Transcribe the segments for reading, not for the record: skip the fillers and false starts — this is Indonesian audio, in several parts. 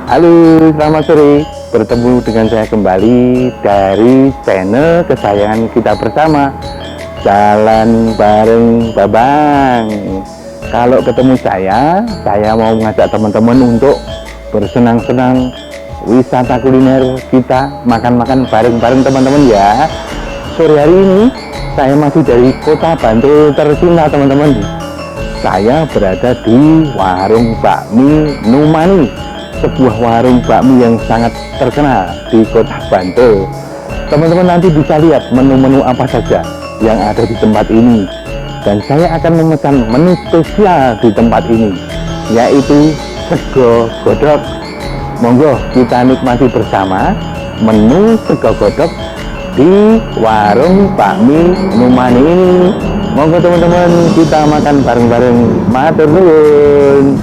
Halo, selamat sore. Bertemu dengan saya kembali dari channel kesayangan kita bersama, Jalan Bareng Babang. Kalau ketemu saya mau mengajak teman-teman untuk bersenang-senang wisata kuliner, kita makan-makan bareng-bareng teman-teman ya. Sore hari ini saya masih dari kota Bantul tercinta teman-teman. Saya berada di warung bakmi Numani, sebuah warung bakmi yang sangat terkenal di kota Bantul. Teman-teman nanti bisa lihat menu-menu apa saja yang ada di tempat ini, dan saya akan memesan menu spesial di tempat ini, yaitu sego godok. Monggo kita nikmati bersama menu sego godok di warung bakmi Numani ini. Monggo teman-teman, kita makan bareng-bareng. Matur nuwun.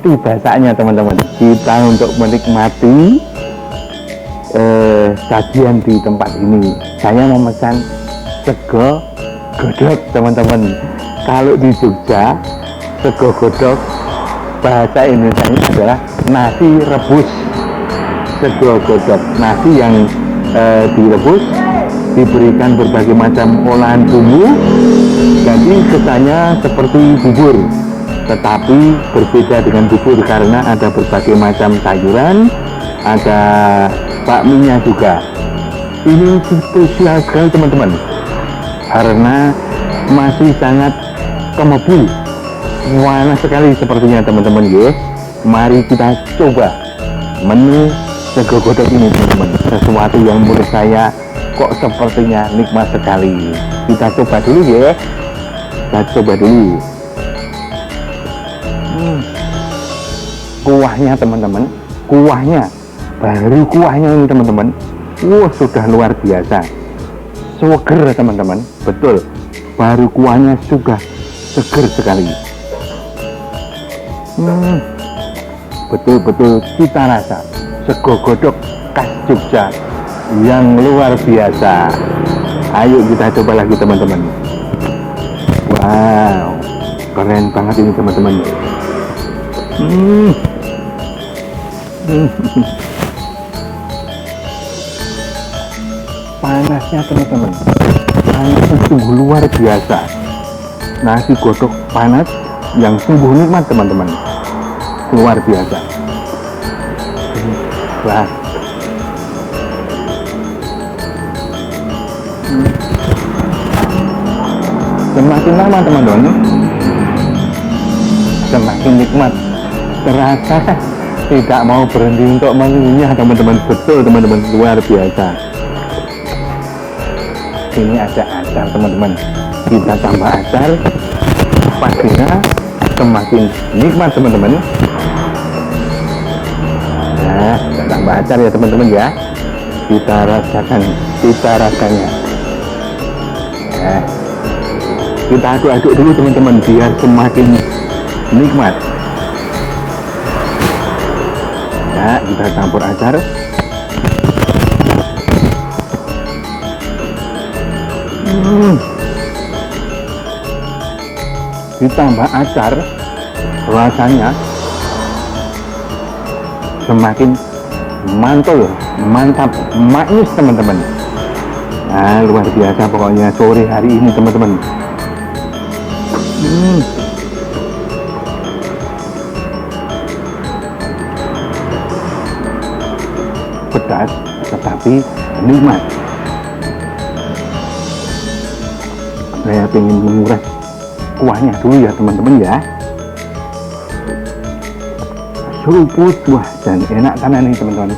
Tiba saatnya teman-teman kita untuk menikmati sajian di tempat ini. Saya memesan sego godok teman-teman. Kalau di Jogja, sego godok bahasa Indonesia adalah nasi rebus. Sego godok, nasi yang direbus, diberikan berbagai macam olahan bumbu, jadi kesannya seperti bubur, tetapi berbeda dengan bubur karena ada berbagai macam sayuran, ada bakminya juga. Ini spesial sekali teman-teman, karena masih sangat kemebul, panas sekali sepertinya teman-teman ya. Mari kita coba menu sego godok ini teman-teman, sesuatu yang menurut saya kok sepertinya nikmat sekali. Kita coba dulu ya, kita coba dulu. Kuahnya teman-teman, baru kuahnya ini teman-teman, wah sudah luar biasa, seger teman-teman, betul, baru kuahnya sudah seger sekali. Betul-betul cita rasa sego godok khas Jogja yang luar biasa. Ayo kita coba lagi teman-teman. Wow, Keren banget ini teman-teman. Panasnya teman-teman, panasnya sungguh luar biasa. Nasi godok panas yang sungguh nikmat teman-teman, luar biasa. Wah. Semakin lama teman-teman, semakin nikmat, terasa tidak mau berhenti untuk mengunyah teman-teman. Betul teman-teman, luar biasa. Ini ada acar teman-teman, kita tambah acar, pastinya semakin nikmat teman-teman. Nah, kita tambah acar ya teman-teman ya, kita rasakan cita rasanya. Nah, kita aduk-aduk dulu teman-teman biar semakin nikmat. Nah, kita campur acar. Ditambah acar, rasanya semakin mantul, mantap, manis teman-teman. Nah, luar biasa pokoknya sore hari ini teman-teman. Pedas tetapi nikmat. Saya ingin menguras kuahnya dulu ya teman-teman ya. Seruput, wah, dan enak kanan nih teman-teman,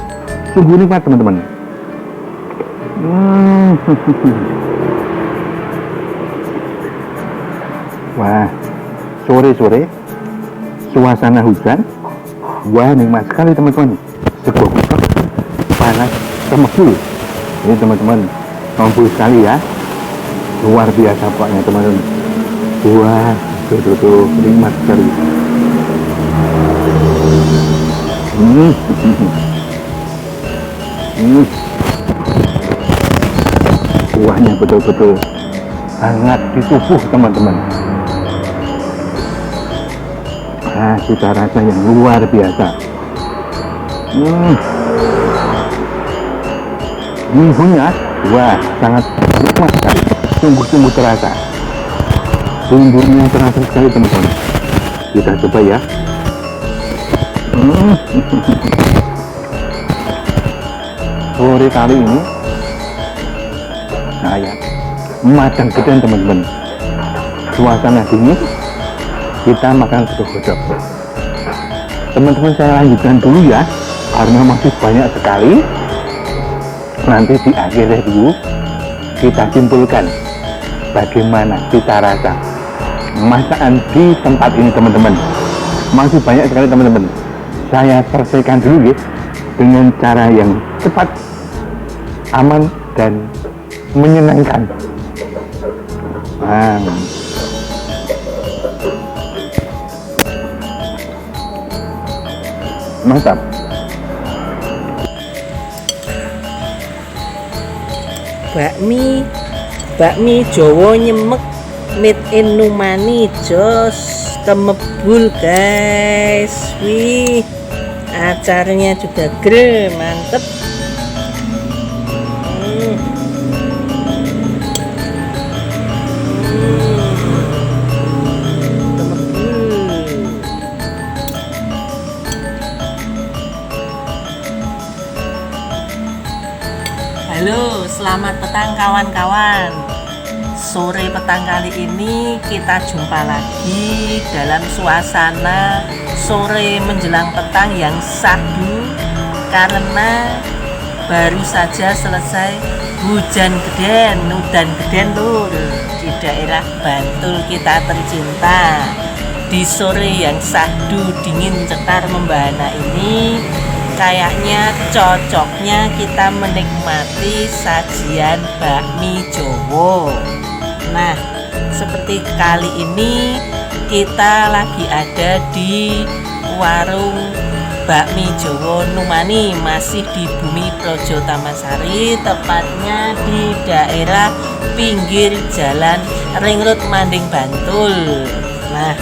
sungguh nikmat teman-teman. Wah, sore-sore suasana hujan, wah nikmat sekali teman-teman. Sebuah godok panas temekul ini teman-teman, mampu sekali ya, luar biasa pokoknya teman-teman. Wah, tuh nikmat sekali. Kuahnya betul-betul hangat di tubuh teman-teman. Nah, cita rasa yang luar biasa. Bumbunya, wah, sangat nikmat sekali, sungguh-sungguh terasa. Bumbunya terasa sekali teman-teman. Kita coba ya. Sore kali ini saya makan gedang teman-teman. Suasana dingin, kita makan godok-godok. Teman-teman, saya lanjutkan dulu ya, karena masih banyak sekali. Nanti di akhir review kita simpulkan bagaimana cita rasa masakan di tempat ini teman-teman. Masih banyak sekali teman-teman. Saya selesaikan dulu ya dengan cara yang cepat, aman, dan menyenangkan. Mantap. Bakmi Jawa nyemek made in Numani, jos temebul guys. Wih, acaranya juga gede, mantep. Halo, selamat petang kawan-kawan. Sore petang kali ini kita jumpa lagi dalam suasana sore menjelang petang yang syahdu, karena baru saja selesai hujan geden, udan geden lur di daerah Bantul kita tercinta. Di sore yang syahdu, dingin, cetar, membahana ini kayaknya cocoknya kita menikmati sajian bakmi Jawa. Nah, seperti kali ini kita lagi ada di warung bakmi Jawa Numani, masih di Bumi Projo Tamasari, tepatnya di daerah pinggir jalan Ring Road Manding Bantul. Nah,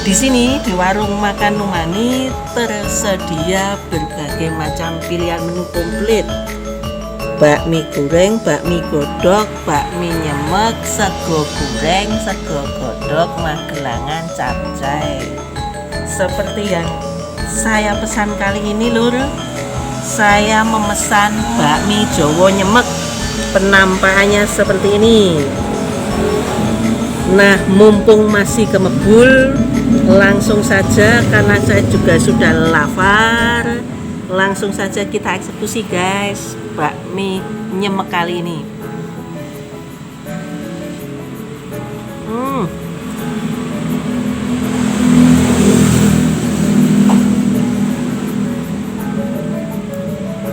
di sini di warung makan Numani tersedia berbagai macam pilihan menu komplit. Bakmi goreng, bakmi godok, bakmi nyemek, sego goreng, sego godok, magelangan, capcay. Seperti yang saya pesan kali ini lur, saya memesan bakmi Jawa nyemek. Penampakannya seperti ini. Nah, mumpung masih kemebul, langsung saja karena saya juga sudah lapar. Langsung saja kita eksekusi guys bakmi nyemek kali ini.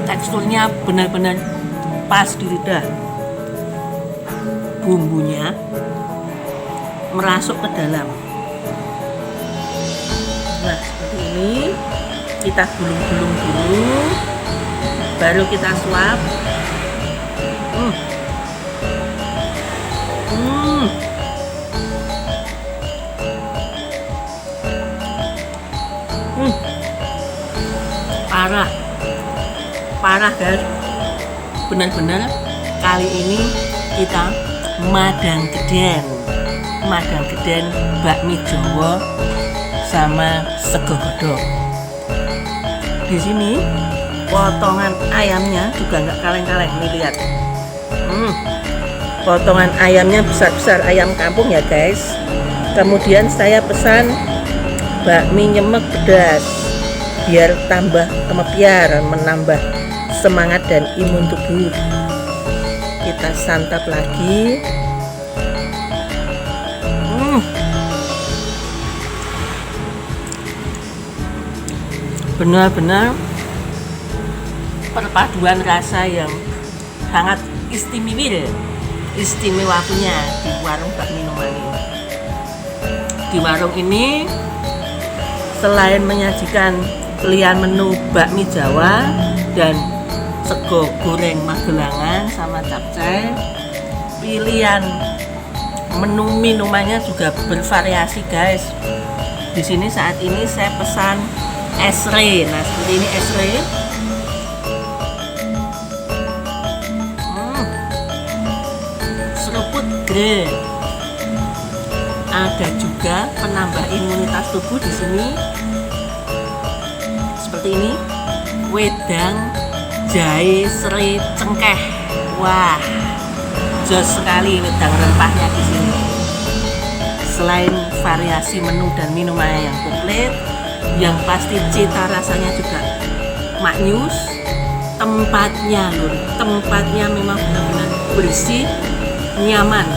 Teksturnya benar-benar pas di lidah. Bumbunya merasuk ke dalam. Nah, seperti ini. Kita gulung-gulung dulu, baru kita suap. Parah guys, benar-benar kali ini kita madang geden bakmi Jawa sama sego godok. Di sini potongan ayamnya juga nggak kaleng-kaleng nih, lihat. Potongan ayamnya besar-besar, ayam kampung ya guys. Kemudian saya pesan bakmi nyemek pedas biar tambah kemepiar, menambah semangat dan imun tubuh. Kita santap lagi. Benar-benar perpaduan rasa yang sangat istimewa punya di warung bakmi Numani. Di warung ini selain menyajikan pilihan menu bakmi Jawa dan sego goreng magelangan sama capcay, pilihan menu minumannya juga bervariasi guys. Di sini saat ini saya pesan esre. Nah, seperti ini esre. Seruput green. Ada juga penambah imunitas tubuh di sini. Seperti ini. Wedang jahe serai cengkeh. Wah, jos sekali wedang rempahnya di sini. Selain variasi menu dan minumannya yang komplit, yang pasti cita rasanya juga maknyus. Tempatnya memang benar-benar bersih, nyaman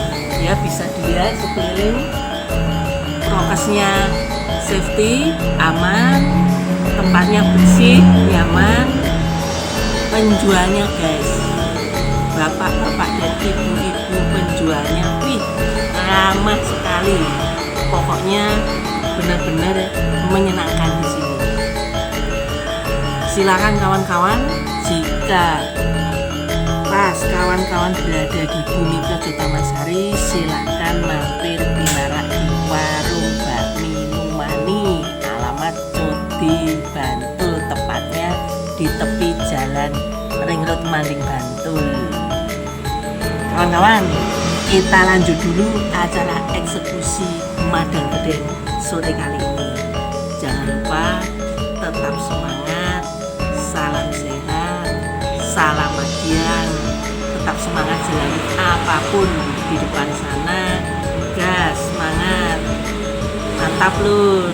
ya, bisa dilihat sekeliling, prokesnya safety, aman, tempatnya bersih, nyaman. Penjualnya guys, bapak-bapak dan ibu-ibu penjualnya, ramah sekali. Pokoknya benar-benar menyenangkan di sini. Silakan kawan-kawan, jika pas kawan-kawan berada di Bumi Projo Tamasari, silakan mampir bimarak di warung bakmi Numani, alamat Codi Bantul, tepatnya di tepi jalan Ring Road Manding Bantul. Kawan-kawan, kita lanjut dulu acara eksekusi madang geden sore kali ini. Jangan lupa tetap semangat, salam sehat, salam magian, tetap semangat jalani apapun di depan sana. Gas, semangat, mantap lur.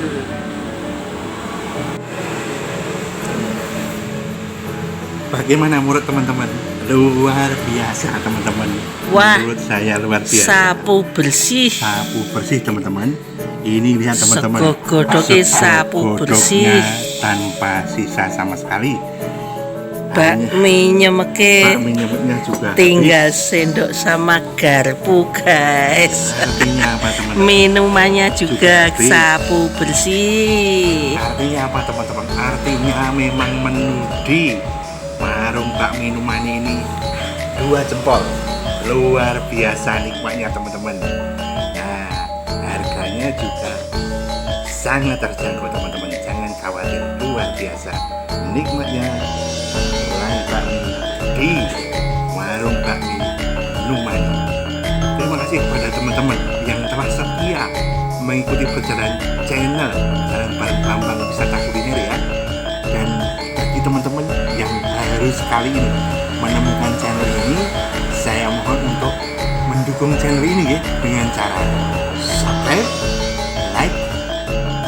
Bagaimana menurut teman-teman? Luar biasa teman-teman. Wah, menurut saya luar biasa. Sapu bersih teman-teman. Ini lihat teman-teman. Sego godoknya sapu bersih tanpa sisa sama sekali. Bakmi nyemeknya juga tinggal sendok sama garpu guys. Artinya apa teman-teman? Minumannya juga habis. sapu bersih. Artinya apa teman-teman? Artinya memang menu di warung bakmi Numani ini 2 jempol. Luar biasa nikmatnya teman-teman. Nah, harganya harganya juga sangat terjangkau teman-teman, jangan khawatir, luar biasa nikmatnya mulai bakmi di warung bakmi Numani. Terima kasih kepada teman-teman yang telah setia mengikuti perjalanan channel Jalan Bareng Bambang Wisata Kuliner ya. Dan bagi teman-teman yang baru sekali ini menemukan channel ini, saya mohon untuk mendukung channel ini ya, dengan cara subscribe, like,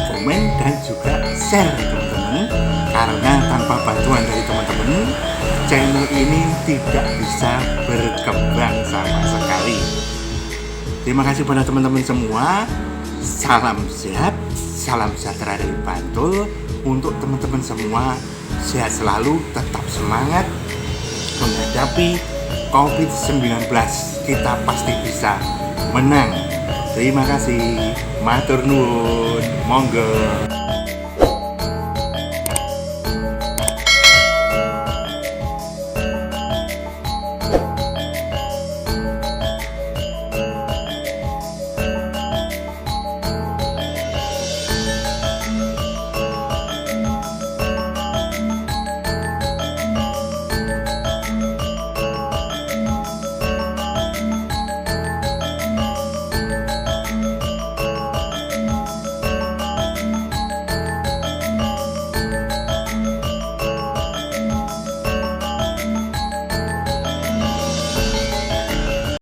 komen, dan juga share teman-teman. Karena tanpa bantuan dari teman-teman, channel ini tidak bisa berkembang sama sekali. Terima kasih pada teman-teman semua. Salam sehat, salam sejahtera dari Bantul. Untuk teman-teman semua, sehat selalu, tetap semangat menghadapi COVID-19. Kita pasti bisa menang. Terima kasih. Matur nuwun. Monggo.